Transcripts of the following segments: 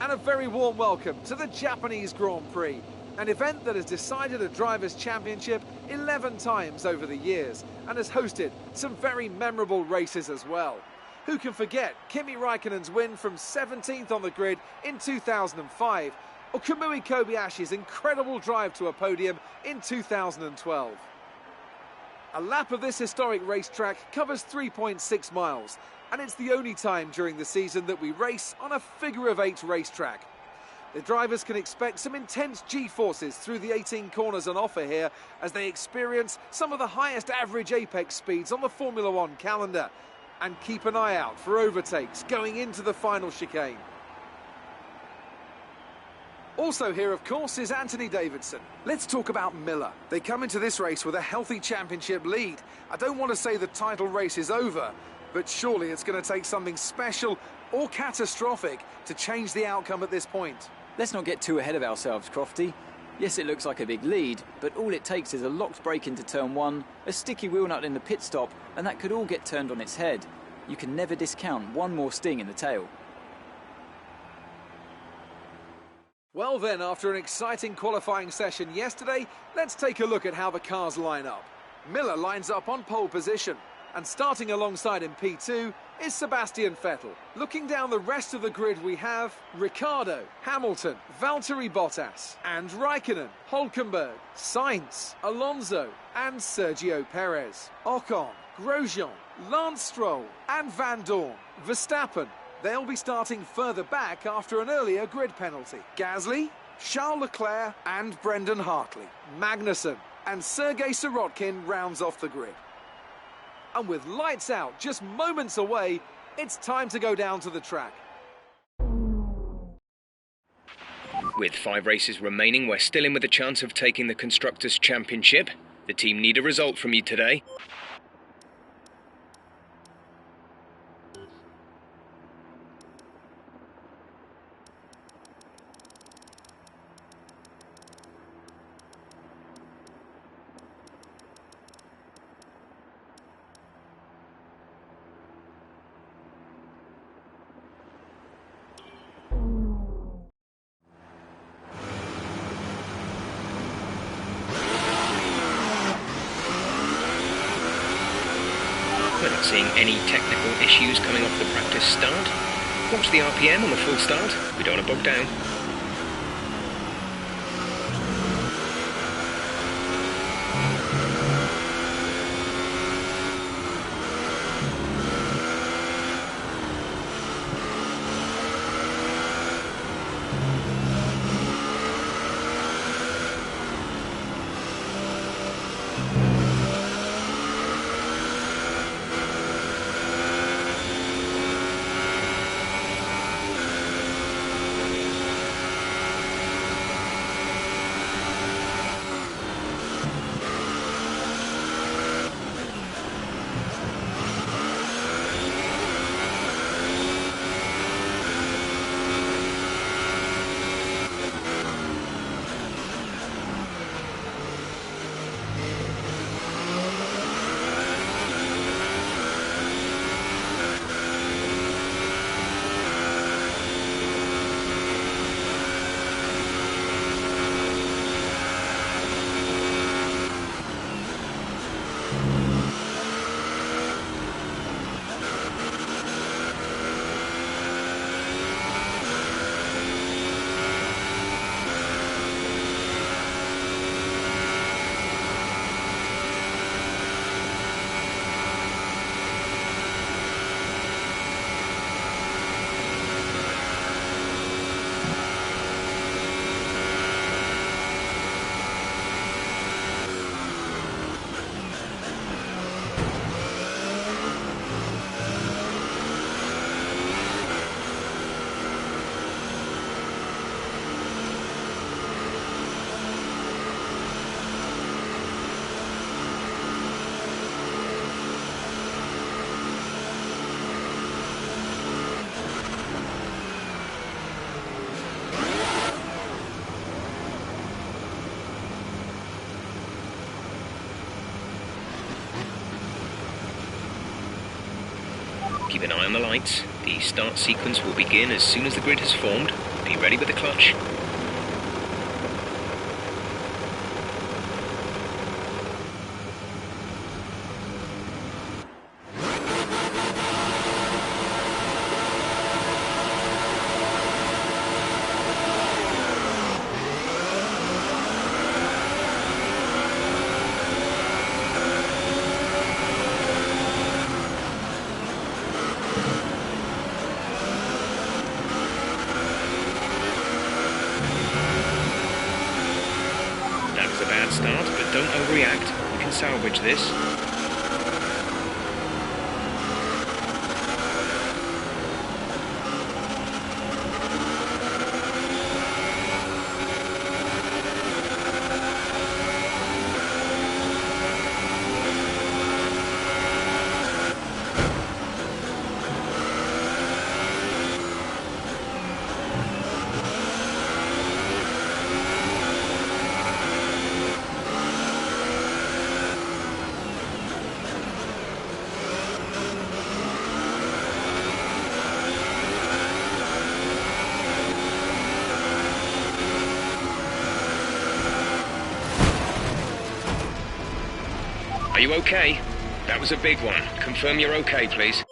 and a very warm welcome to the Japanese Grand Prix, an event that has decided a Drivers' Championship 11 times over the years and has hosted some very memorable races as well. Who can forget Kimi Raikkonen's win from 17th on the grid in 2005, or Kamui Kobayashi's incredible drive to a podium in 2012. A lap of this historic racetrack covers 3.6 miles, and it's the only time during the season that we race on a figure-of-8 racetrack. The drivers can expect some intense G-forces through the 18 corners on offer here as they experience some of the highest average apex speeds on the Formula One calendar, and keep an eye out for overtakes going into the final chicane. Also here, of course, is Anthony Davidson. Let's talk about Miller. They come into this race with a healthy championship lead. I don't want to say the title race is over, but surely it's going to take something special or catastrophic to change the outcome at this point. Let's not get too ahead of ourselves, Crofty. Yes, it looks like a big lead, but all it takes is a locked brake into turn one, a sticky wheel nut in the pit stop, and that could all get turned on its head. You can never discount one more sting in the tail. Well then, after an exciting qualifying session yesterday, let's take a look at how the cars line up. Miller lines up on pole position, and starting alongside in P2 is Sebastian Vettel. Looking down the rest of the grid, we have Ricciardo, Hamilton, Valtteri Bottas, and Raikkonen, Hülkenberg, Sainz, Alonso, and Sergio Perez. Ocon, Grosjean, Lance Stroll, and Van Dorn. Verstappen. They'll be starting further back after an earlier grid penalty. Gasly, Charles Leclerc, and Brendan Hartley. Magnussen and Sergei Sirotkin rounds off the grid. And with lights out just moments away, it's time to go down to the track. With 5 races remaining, we're still in with a chance of taking the Constructors' Championship. The team need a result from you today. We're not seeing any technical issues coming off the practice start. Watch the RPM on the full start. We don't want to bog down. Keep an eye on the lights. The start sequence will begin as soon as the grid has formed. Be ready with the clutch. Start, but don't overreact. You can salvage this. Are you okay? That was a big one. Confirm you're okay, please.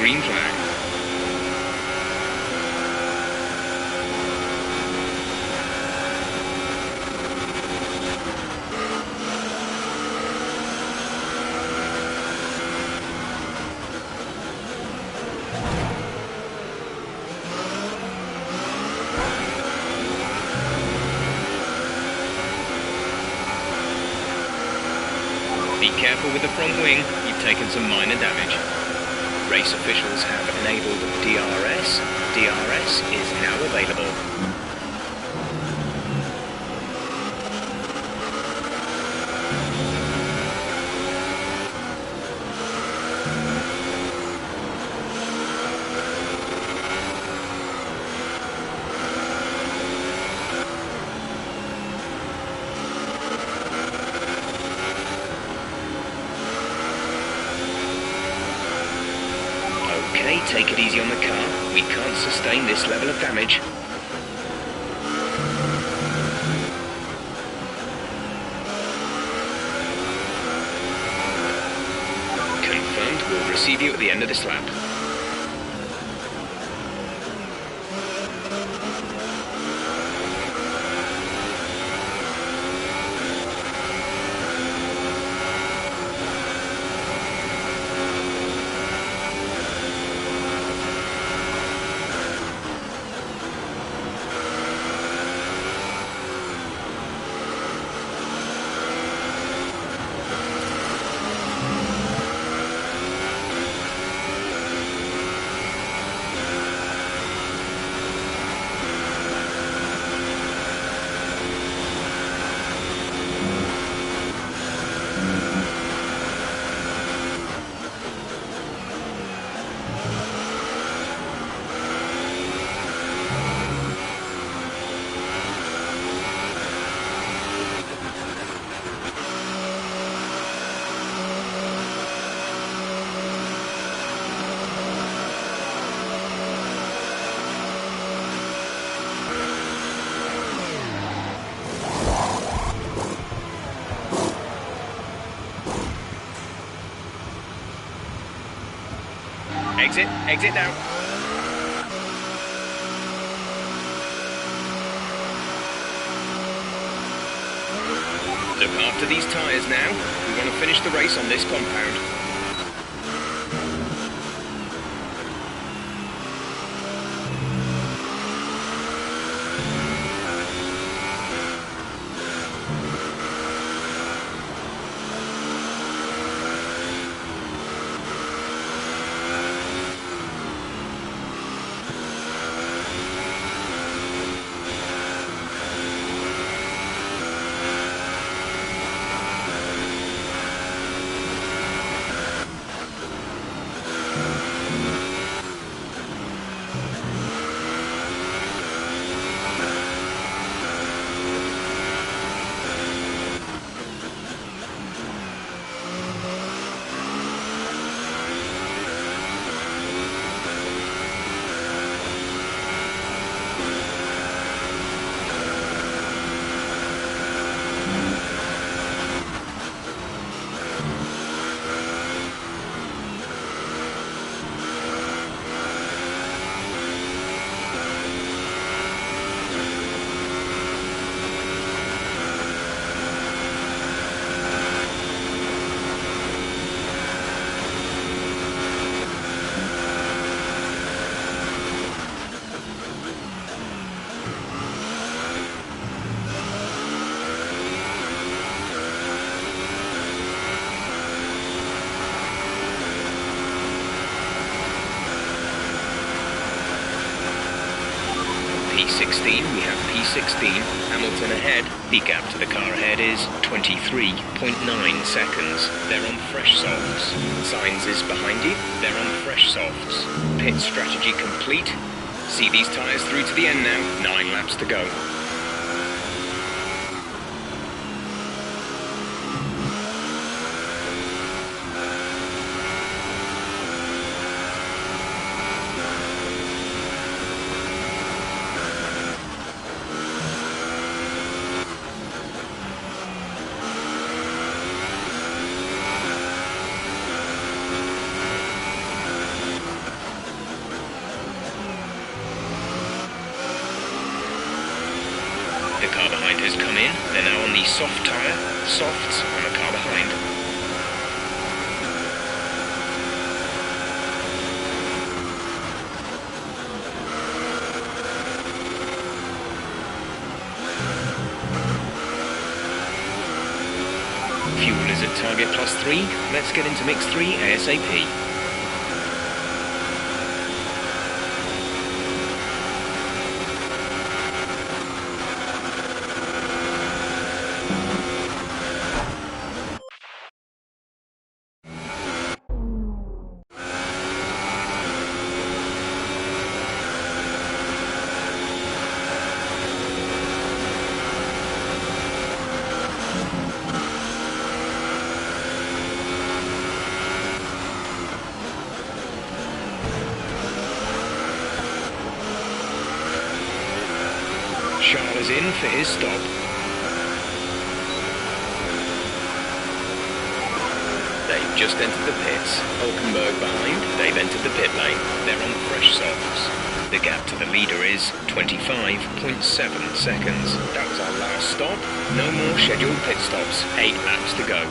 Green flag. Be careful with the front wing, you've taken some minor damage. Race officials have enabled DRS. DRS is now available. Okay, take it easy on the car. We can't sustain this level of damage. Confirmed, we'll receive you at the end of this lap. Exit now. Look after these tyres now. We want to finish the race on this compound. P16, we have P16, Hamilton ahead. The gap to the car ahead is 23.9 seconds. They're on fresh softs. Sainz is behind you. They're on fresh softs. Pit strategy complete. See these tyres through to the end now. 9 laps to go. The car behind has come in. They're now on the soft tyre. Softs on the car behind. Fuel is at target +3. Let's get into mix 3 ASAP. Charles is in for his stop. They've just entered the pits. Hulkenberg behind. They've entered the pit lane. They're on fresh softs. The gap to the leader is 25.7 seconds. That was our last stop. No more scheduled pit stops. 8 laps to go.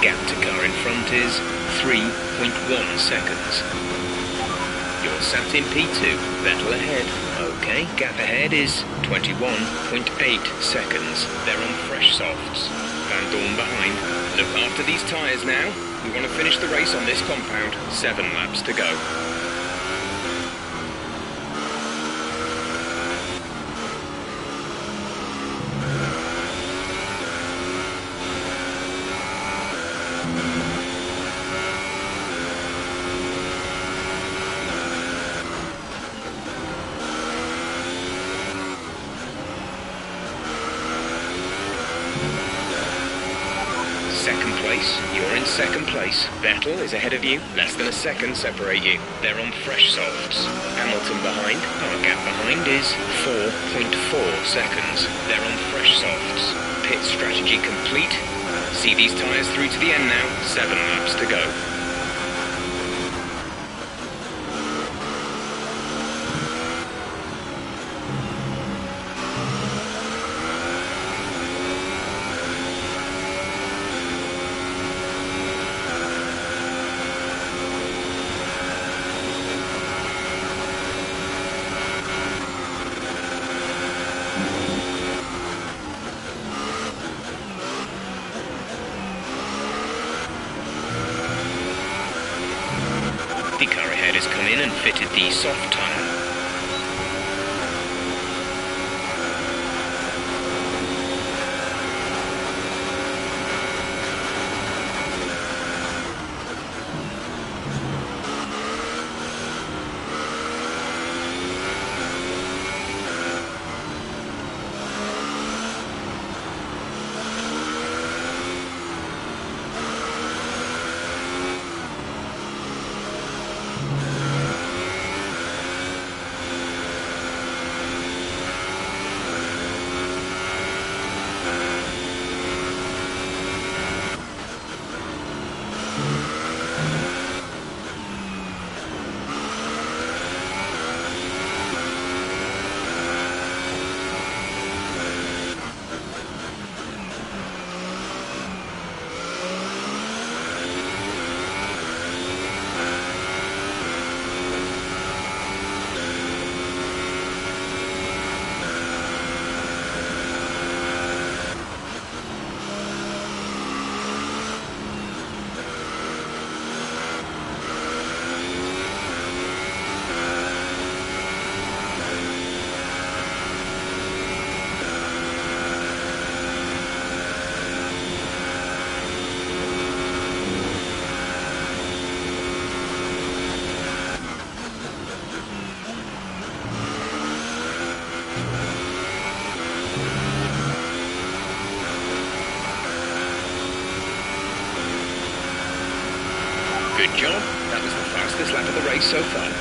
Gap to car in front is 3.1 seconds. You're sat in P2, Vettel ahead. Okay, gap ahead is 21.8 seconds. They're on fresh softs. Van Dorn behind. Look after these tyres now. We want to finish the race on this compound. 7 laps to go. Second place, you're in second place. Vettel is ahead of you, less than a second separate you. They're on fresh softs. Hamilton behind, our gap behind is 4.4 seconds. They're on fresh softs. Pit strategy complete. See these tyres through to the end now, 7 laps to go. The car ahead has come in and fitted the soft tyre. Good job. That was the fastest lap of the race so far.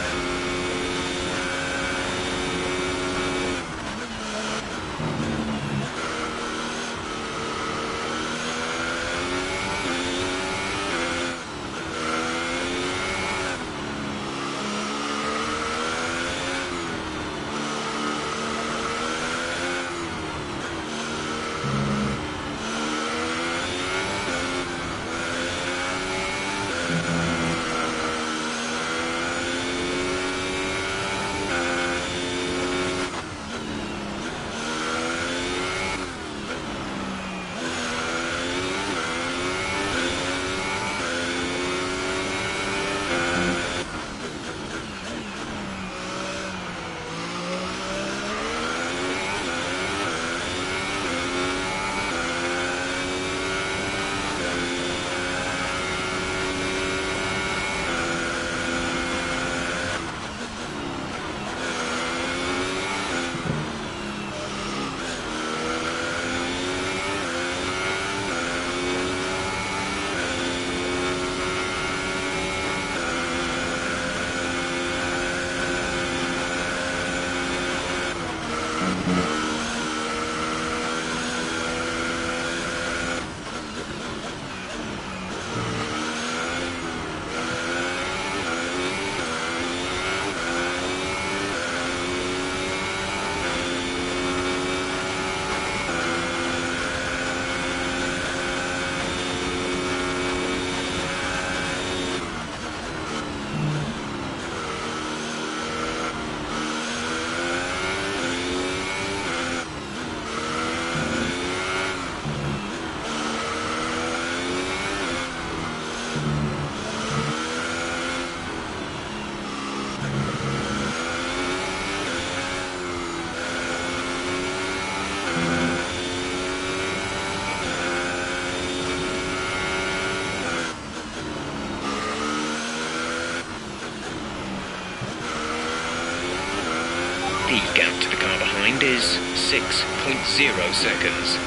behind is 6.0 seconds.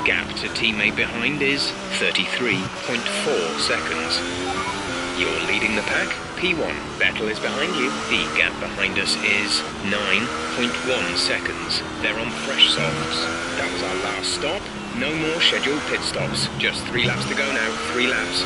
Gap to teammate behind is 33.4 seconds. You're leading the pack, P1. Vettel is behind you. The gap behind us is 9.1 seconds. They're on fresh softs. That was our last stop. No more scheduled pit stops. Just 3 laps to go now. 3 laps.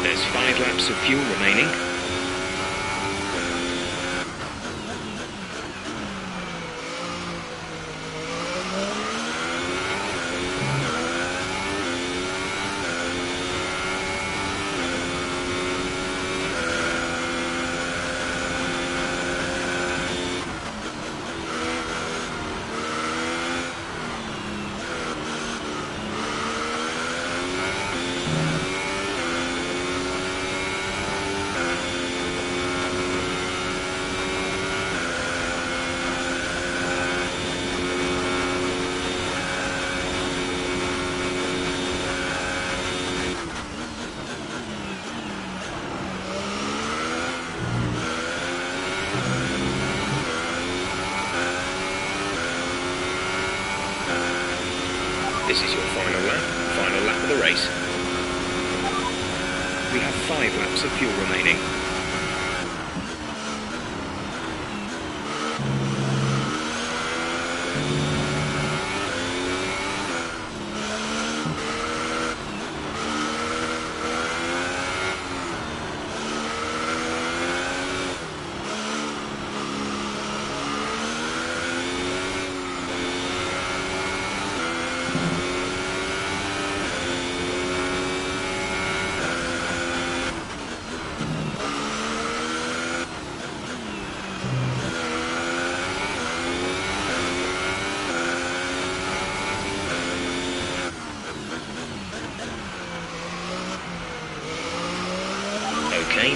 There's 5 laps of fuel remaining. This is your final lap of the race. We have 5 laps of fuel remaining.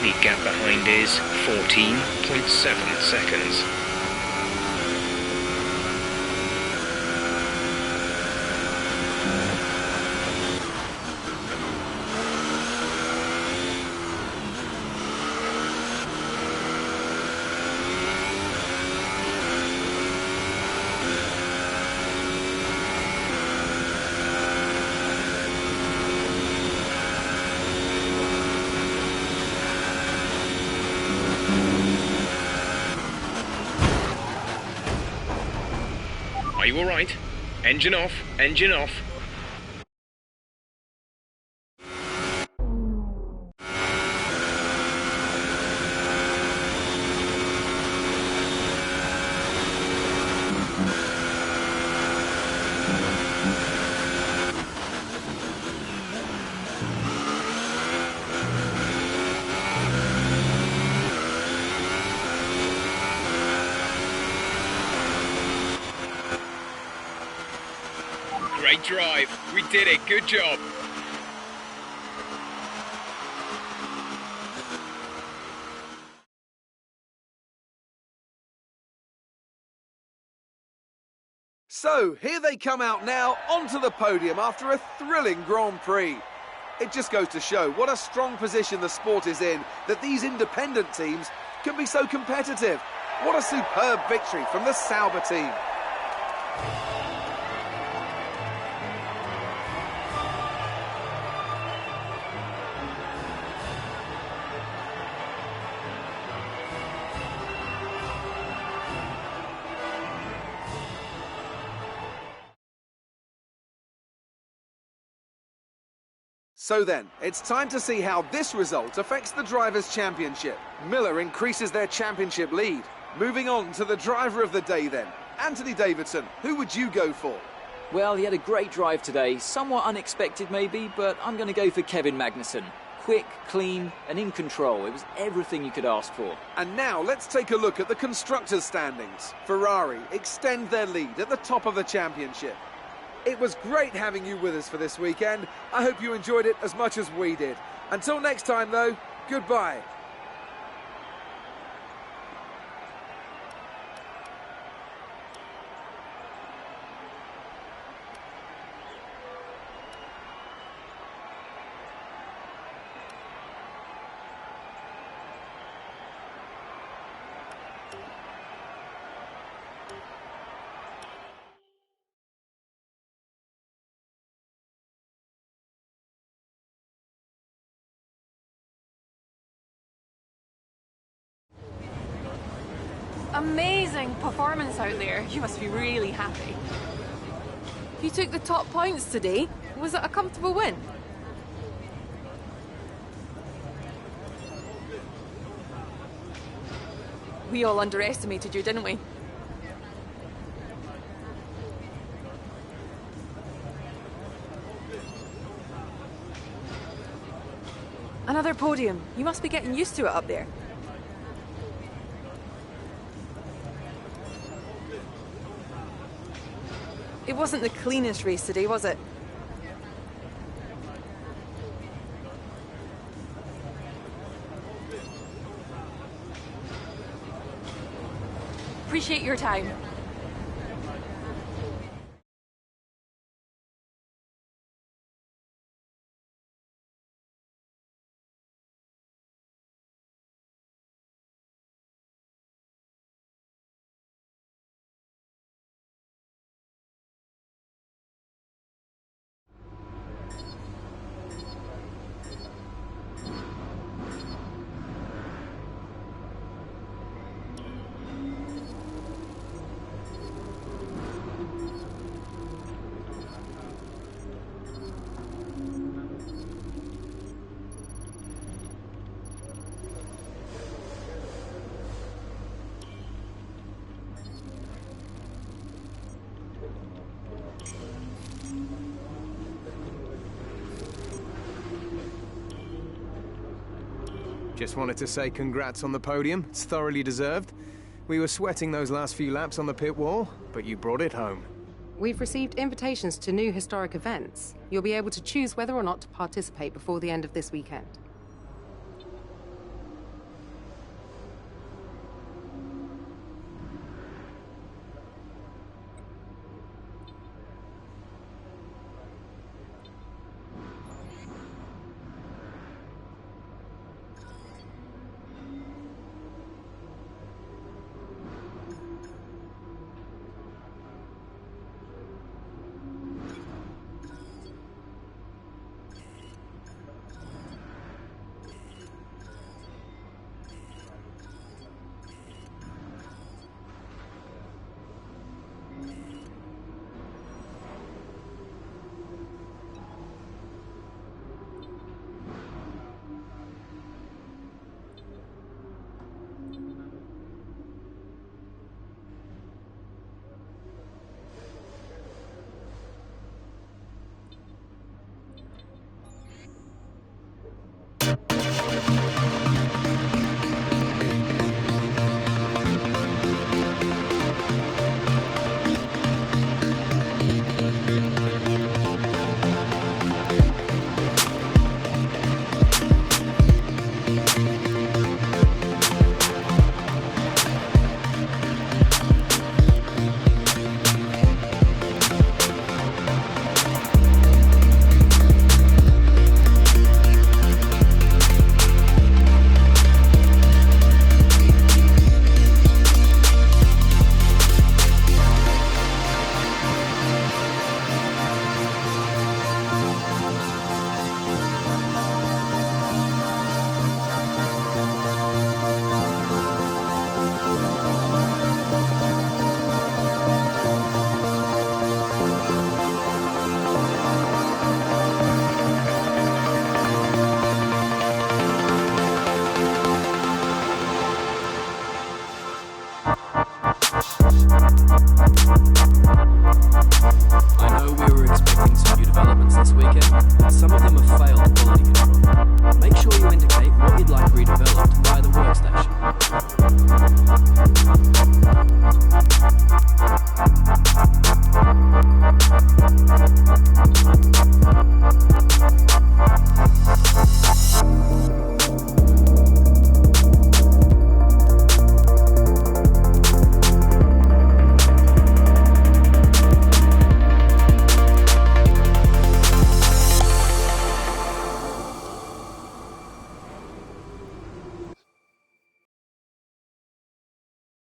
the gap behind is 14.7 seconds. Are you alright? Engine off, engine off. Great drive. We did it. Good job. So, here they come out now onto the podium after a thrilling Grand Prix. It just goes to show what a strong position the sport is in, that these independent teams can be so competitive. What a superb victory from the Sauber team. So then, it's time to see how this result affects the Drivers' Championship. Miller increases their championship lead. Moving on to the driver of the day then. Anthony Davidson, who would you go for? Well, he had a great drive today, somewhat unexpected maybe, but I'm going to go for Kevin Magnussen. Quick, clean and in control. It was everything you could ask for. And now let's take a look at the constructors' standings. Ferrari extend their lead at the top of the championship. It was great having you with us for this weekend. I hope you enjoyed it as much as we did. Until next time though, goodbye. Amazing performance out there. You must be really happy. You took the top points today. Was it a comfortable win? We all underestimated you, didn't we? Another podium. You must be getting used to it up there. It wasn't the cleanest race today, was it? Appreciate your time. Just wanted to say congrats on the podium. It's thoroughly deserved. We were sweating those last few laps on the pit wall, but you brought it home. We've received invitations to new historic events. You'll be able to choose whether or not to participate before the end of this weekend.